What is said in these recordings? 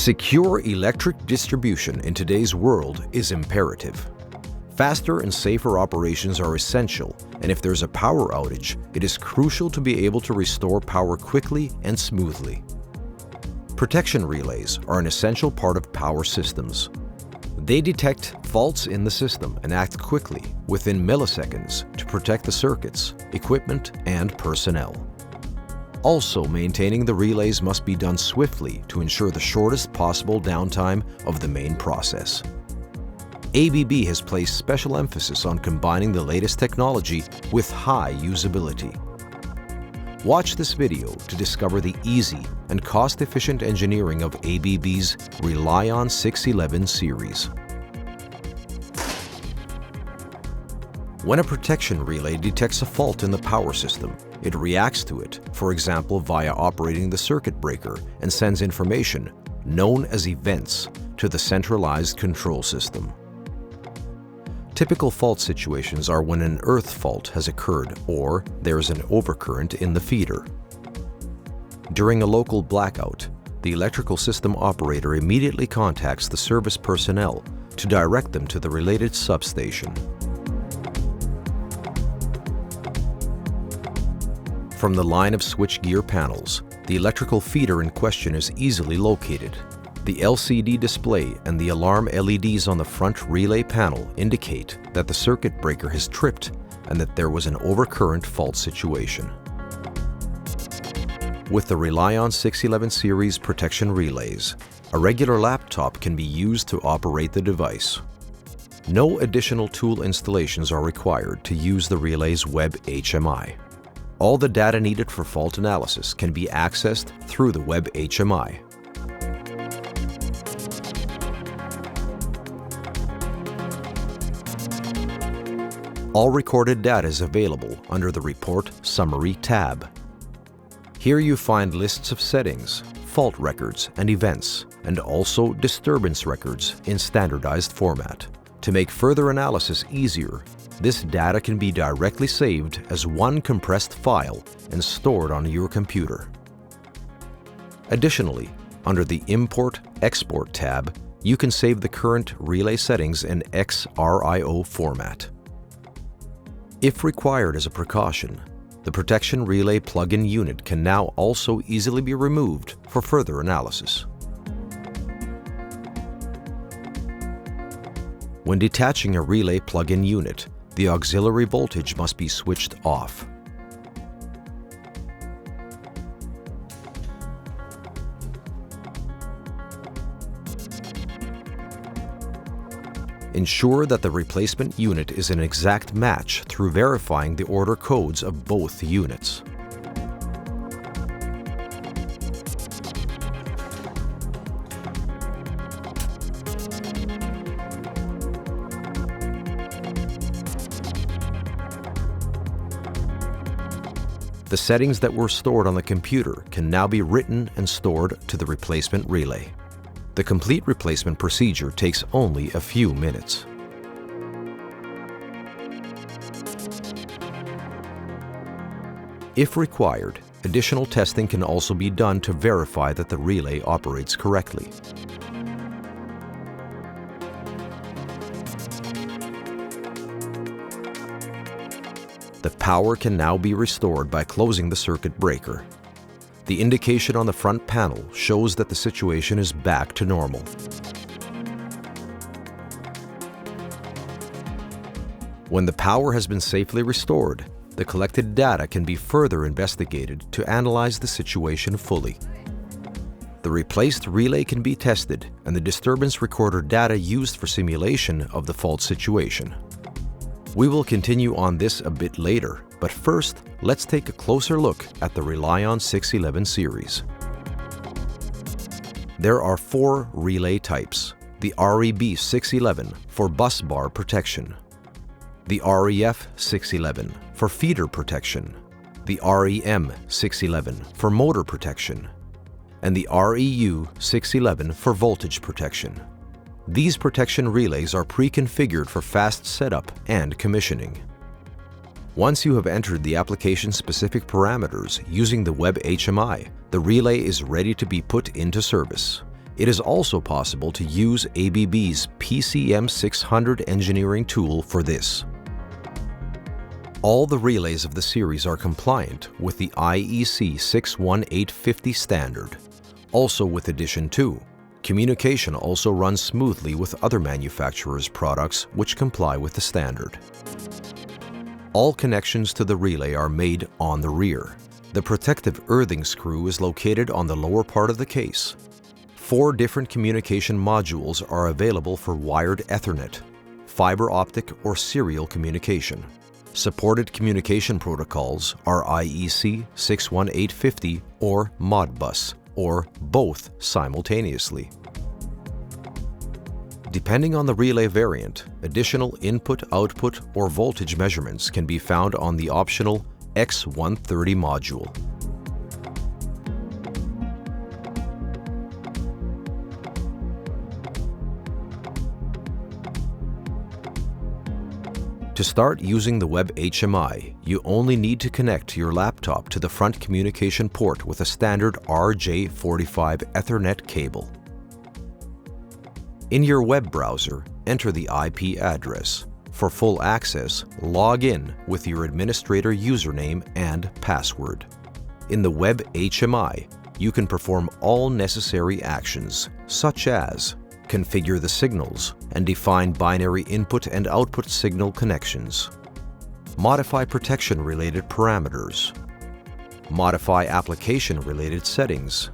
Secure electric distribution in today's world is imperative. Faster and safer operations are essential, and if there's a power outage, it is crucial to be able to restore power quickly and smoothly. Protection relays are an essential part of power systems. They detect faults in the system and act quickly, within milliseconds, to protect the circuits, equipment, and personnel. Also, maintaining the relays must be done swiftly to ensure the shortest possible downtime of the main process. ABB has placed special emphasis on combining the latest technology with high usability. Watch this video to discover the easy and cost-efficient engineering of ABB's Relion 611 series. When a protection relay detects a fault in the power system, it reacts to it, for example via operating the circuit breaker, and sends information, known as events, to the centralized control system. Typical fault situations are when an earth fault has occurred or there is an overcurrent in the feeder. During a local blackout, the electrical system operator immediately contacts the service personnel to direct them to the related substation. From the line of switchgear panels, the electrical feeder in question is easily located. The LCD display and the alarm LEDs on the front relay panel indicate that the circuit breaker has tripped and that there was an overcurrent fault situation. With the Relion 611 series protection relays, a regular laptop can be used to operate the device. No additional tool installations are required to use the relay's web-HMI. All the data needed for fault analysis can be accessed through the web-HMI. All recorded data is available under the Report Summary tab. Here you find lists of settings, fault records and events, and also disturbance records in standardized format. To make further analysis easier, this data can be directly saved as one compressed file and stored on your computer. Additionally, under the Import/Export tab, you can save the current relay settings in XRIO format. If required as a precaution, the protection relay plug-in unit can now also easily be removed for further analysis. When detaching a relay plug-in unit, the auxiliary voltage must be switched off. Ensure that the replacement unit is an exact match through verifying the order codes of both units. The settings that were stored on the computer can now be written and stored to the replacement relay. The complete replacement procedure takes only a few minutes. If required, additional testing can also be done to verify that the relay operates correctly. The power can now be restored by closing the circuit breaker. The indication on the front panel shows that the situation is back to normal. When the power has been safely restored, the collected data can be further investigated to analyze the situation fully. The replaced relay can be tested and the disturbance recorder data used for simulation of the fault situation. We will continue on this a bit later, but first, let's take a closer look at the Relion 611 series. There are 4 relay types: the REB 611 for bus bar protection, the REF 611 for feeder protection, the REM 611 for motor protection, and the REU 611 for voltage protection. These protection relays are pre-configured for fast setup and commissioning. Once you have entered the application-specific parameters using the web-HMI, the relay is ready to be put into service. It is also possible to use ABB's PCM600 engineering tool for this. All the relays of the series are compliant with the IEC 61850 standard. Also with Edition 2, communication also runs smoothly with other manufacturers' products which comply with the standard. All connections to the relay are made on the rear. The protective earthing screw is located on the lower part of the case. 4 different communication modules are available for wired Ethernet, fiber optic or serial communication. Supported communication protocols are IEC 61850 or Modbus, or both simultaneously. Depending on the relay variant, additional input, output, or voltage measurements can be found on the optional X130 module. To start using the web-HMI, you only need to connect your laptop to the front communication port with a standard RJ45 Ethernet cable. In your web browser, enter the IP address. For full access, log in with your administrator username and password. In the web-HMI, you can perform all necessary actions, such as configure the signals and define binary input and output signal connections, modify protection-related parameters, modify application-related settings,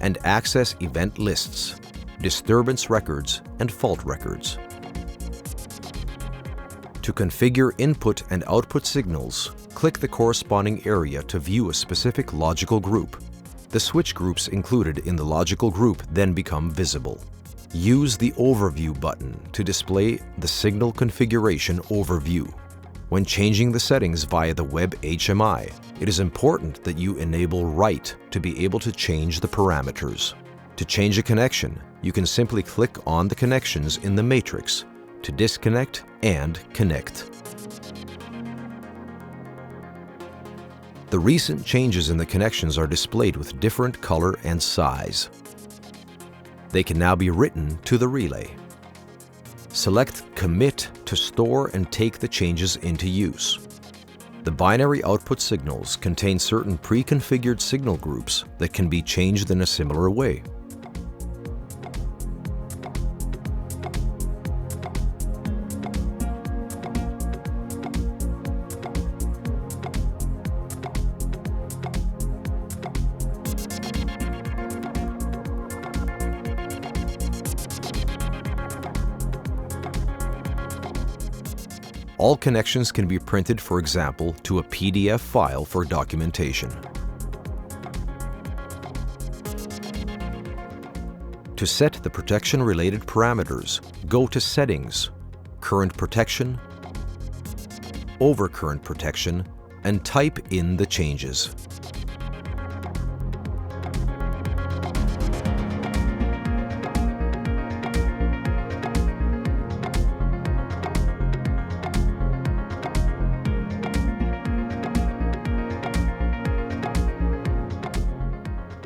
and access event lists, disturbance records, and fault records. To configure input and output signals, click the corresponding area to view a specific logical group. The switch groups included in the logical group then become visible. Use the Overview button to display the signal configuration overview. When changing the settings via the web-HMI, it is important that you enable Write to be able to change the parameters. To change a connection, you can simply click on the connections in the matrix to disconnect and connect. The recent changes in the connections are displayed with different color and size. They can now be written to the relay. Select Commit to store and take the changes into use. The binary output signals contain certain pre-configured signal groups that can be changed in a similar way. All connections can be printed, for example, to a PDF file for documentation. To set the protection-related parameters, go to Settings, Current Protection, Overcurrent Protection, and type in the changes.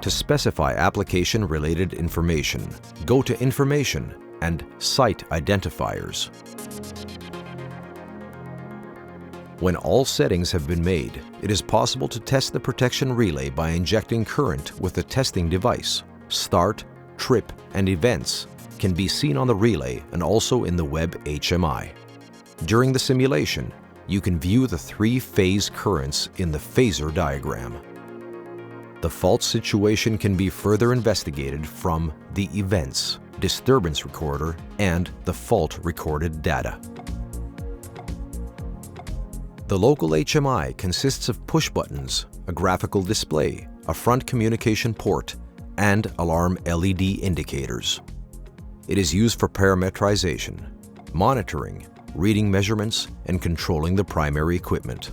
To specify application-related information, go to Information and Site Identifiers. When all settings have been made, it is possible to test the protection relay by injecting current with the testing device. Start, trip, and events can be seen on the relay and also in the web-HMI. During the simulation, you can view the 3-phase currents in the phasor diagram. The fault situation can be further investigated from the Events, Disturbance Recorder, and the Fault Recorded Data. The local HMI consists of push buttons, a graphical display, a front communication port, and alarm LED indicators. It is used for parametrization, monitoring, reading measurements, and controlling the primary equipment.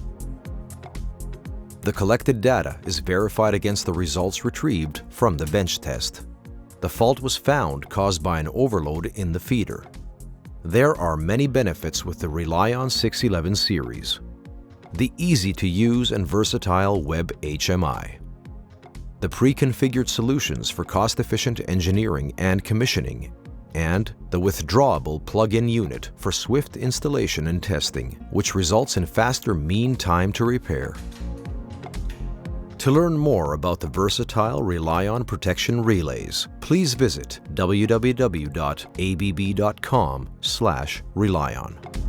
The collected data is verified against the results retrieved from the bench test. The fault was found caused by an overload in the feeder. There are many benefits with the Relion 611 series. The easy-to-use and versatile web-HMI. the pre-configured solutions for cost-efficient engineering and commissioning, and the withdrawable plug-in unit for swift installation and testing, which results in faster mean time to repair. To learn more about the versatile Relion protection relays, please visit www.abb.com/Relion.